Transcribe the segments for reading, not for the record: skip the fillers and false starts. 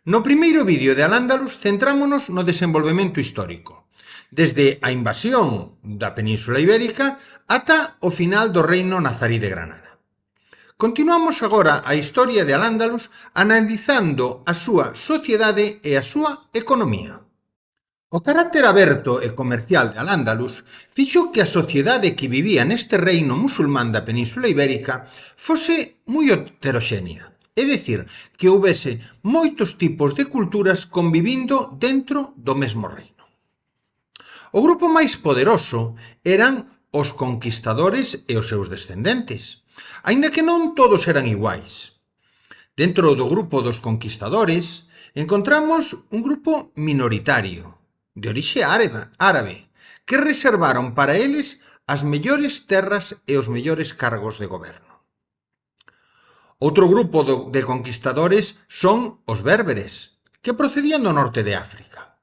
No primeiro vídeo de Al-Ándalus centrámonos no desenvolvemento histórico, desde a invasión da Península Ibérica ata o final do reino nazarí de Granada. Continuamos agora a historia de Al-Ándalus analizando a súa sociedade e a súa economía. O carácter aberto e comercial de Al-Ándalus fixo que a sociedade que vivía neste reino musulmán da Península Ibérica fose moi heteroxénea, é dicir, que houbese moitos tipos de culturas convivindo dentro do mesmo reino. O grupo máis poderoso eran os conquistadores e os seus descendentes, aínda que non todos eran iguais. Dentro do grupo dos conquistadores encontramos un grupo minoritario, de orixe árabe, que reservaron para eles as mellores terras e os mellores cargos de goberno. Outro grupo de conquistadores son os bérberes, que procedían do norte de África.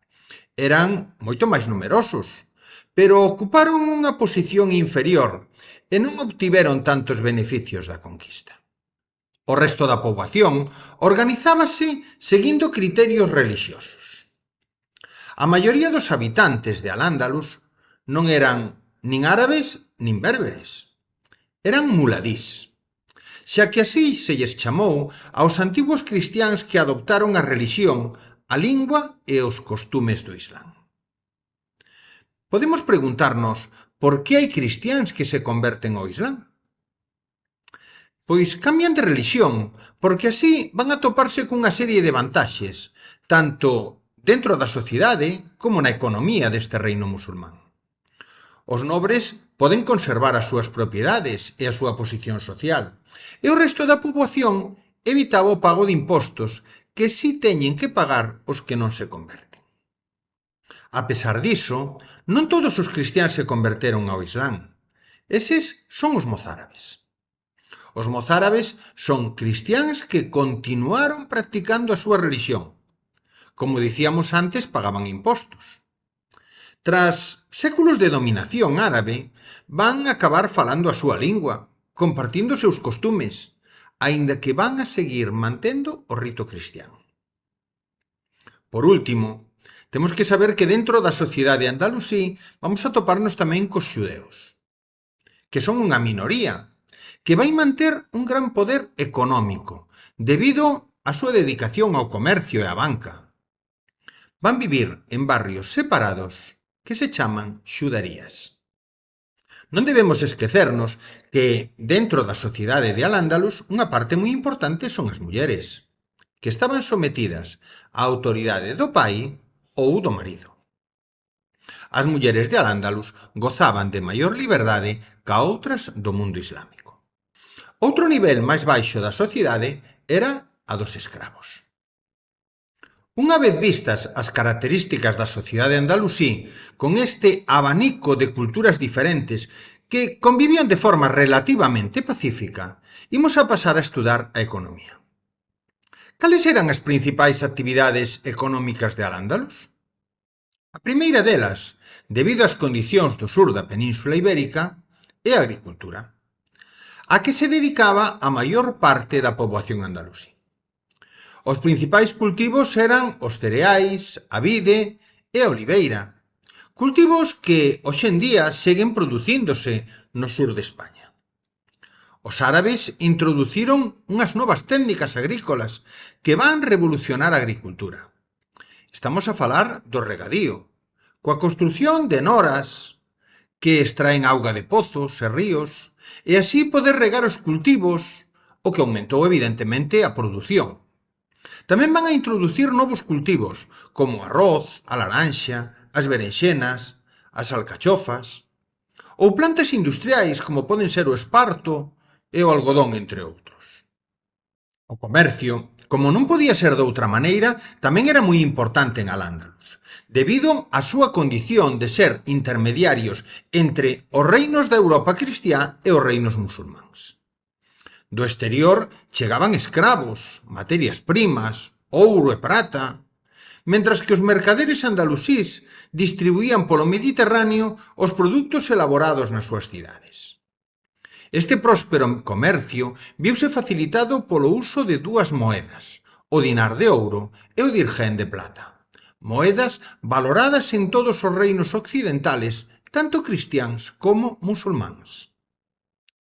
Eran moito máis numerosos, pero ocuparon unha posición inferior e non obtiveron tantos beneficios da conquista. O resto da poboación organizábase seguindo criterios religiosos. A maioría dos habitantes de Al-Ándalus non eran nin árabes nin bérberes. Eran muladís, xa que así se lles chamou aos antigos cristiáns que adoptaron a relixión, a lingua e os costumes do Islán. Podemos preguntarnos por que hai cristiáns que se converten ao Islán? Pois cambian de relixión, porque así van a toparse cunha serie de vantaxes, tanto dentro da sociedade como na economía deste reino musulmán. Os nobres poden conservar as súas propiedades e a súa posición social, e o resto da poboación evitaba o pago de impostos que si teñen que pagar os que non se converten. A pesar diso, non todos os cristiáns se converteron ao Islán. Eses son os mozárabes. Os mozárabes son cristiáns que continuaron practicando a súa relixión. Como dicíamos antes, pagaban impostos. Tras séculos de dominación árabe, van a acabar falando a súa lingua, compartindo os seus costumes, aínda que van a seguir mantendo o rito cristián. Por último, temos que saber que dentro da sociedade andalusí vamos a toparnos tamén cos xudeus, que son unha minoría, que vai manter un gran poder económico, debido á súa dedicación ao comercio e á banca. Van vivir en barrios separados que se chaman xudarías. Non debemos esquecernos que dentro da sociedade de Al-Ándalus unha parte moi importante son as mulleres, que estaban sometidas á autoridade do pai ou do marido. As mulleres de Al-Ándalus gozaban de maior liberdade ca outras do mundo islámico. Outro nivel máis baixo da sociedade era a dos escravos. Unha vez vistas as características da sociedade andalusí, con este abanico de culturas diferentes que convivían de forma relativamente pacífica, imos a pasar a estudar a economía. Cales eran as principais actividades económicas de Al-Ándalus? A primeira delas, debido ás condicións do sur da Península Ibérica, é a agricultura, a que se dedicaba a maior parte da poboación andalusí. Os principais cultivos eran os cereais, a vide e a oliveira, cultivos que hoxe en día seguen producíndose no sur de España. Os árabes introduciron unhas novas técnicas agrícolas que van revolucionar a agricultura. Estamos a falar do regadío, coa construción de noras que extraen auga de pozos e ríos e así poder regar os cultivos, o que aumentou evidentemente a produción. Tamén van a introducir novos cultivos, como o arroz, a laranxa, as berenxenas, as alcachofas, ou plantas industriais como poden ser o esparto e o algodón, entre outros. O comercio, como non podía ser doutra maneira, tamén era moi importante en Al-Ándalus, debido á súa condición de ser intermediarios entre os reinos da Europa cristiá e os reinos musulmáns. Do exterior chegaban escravos, materias primas, ouro e prata, mentras que os mercaderes andalusís distribuían polo Mediterráneo os produtos elaborados nas súas cidades. Este próspero comercio viuse facilitado polo uso de dúas moedas, o dinar de ouro e o dirhén de plata, moedas valoradas en todos os reinos occidentales, tanto cristiáns como musulmáns.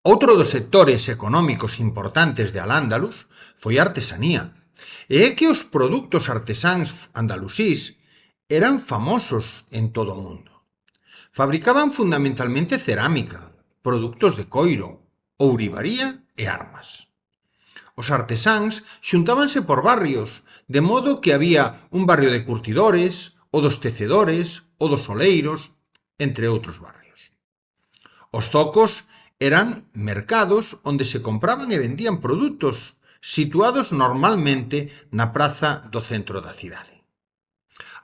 Outro dos sectores económicos importantes de Al-Ándalus foi a artesanía, e é que os produtos artesáns andalusís eran famosos en todo o mundo. Fabricaban fundamentalmente cerámica, produtos de coiro, ourivaría e armas. Os artesáns xuntábanse por barrios, de modo que había un barrio de curtidores, o dos tecedores, o dos oleiros, entre outros barrios. Os zocos eran mercados onde se compraban e vendían produtos, situados normalmente na praza do centro da cidade.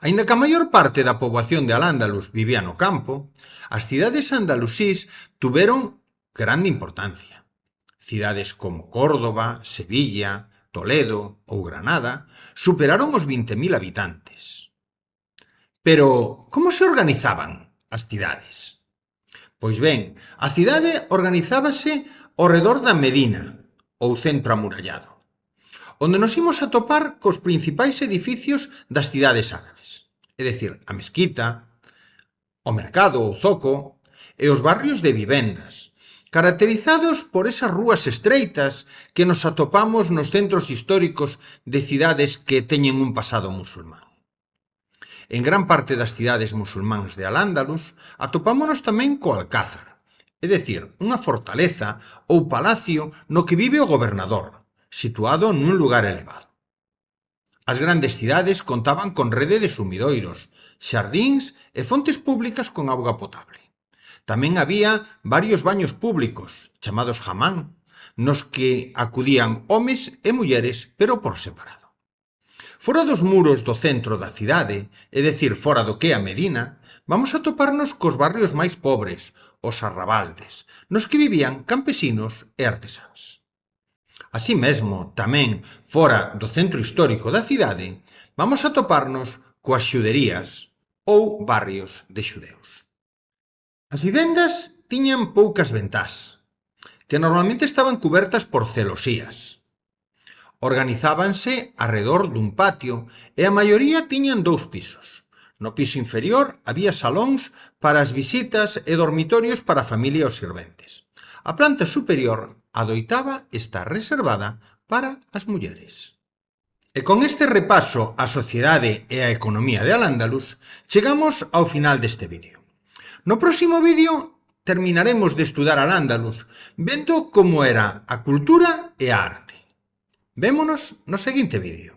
Aínda que a maior parte da poboación de Al-Ándalus vivía no campo, as cidades andalusís tuveron grande importancia. Cidades como Córdoba, Sevilla, Toledo ou Granada superaron os 20.000 habitantes. Pero, como se organizaban as cidades? Pois ben, a cidade organizábase ao redor da Medina, ou centro amurallado, onde nos imos a topar cos principais edificios das cidades árabes, é dicir, a mesquita, o mercado ou zoco e os barrios de vivendas, caracterizados por esas rúas estreitas que nos atopamos nos centros históricos de cidades que teñen un pasado musulmán. En gran parte das cidades musulmáns de Al-Ándalus atopámonos tamén co alcázar, é dicir, unha fortaleza ou palacio no que vive o gobernador, situado nun lugar elevado. As grandes cidades contaban con rede de sumidoiros, xardíns e fontes públicas con auga potable. Tamén había varios baños públicos, chamados hamán, nos que acudían homes e mulleres, pero por separado. Fora dos muros do centro da cidade, é dicir, fora do que é a Medina, vamos a toparnos cos barrios máis pobres, os arrabaldes, nos que vivían campesinos e artesáns. Así mesmo, tamén fora do centro histórico da cidade, vamos a toparnos coas xuderías ou barrios de xudeus. As vivendas tiñan poucas ventás, que normalmente estaban cubertas por celosías. Organizábanse arredor dun patio e a maioría tiñan 2 pisos. No piso inferior había salóns para as visitas e dormitorios para a familia e os sirventes. A planta superior adoitaba estar reservada para as mulleres. E con este repaso á sociedade e á economía de Al-Ándalus, chegamos ao final deste vídeo. No próximo vídeo terminaremos de estudar Al-Ándalus, vendo como era a cultura e a arte. Vémonos no seguinte vídeo.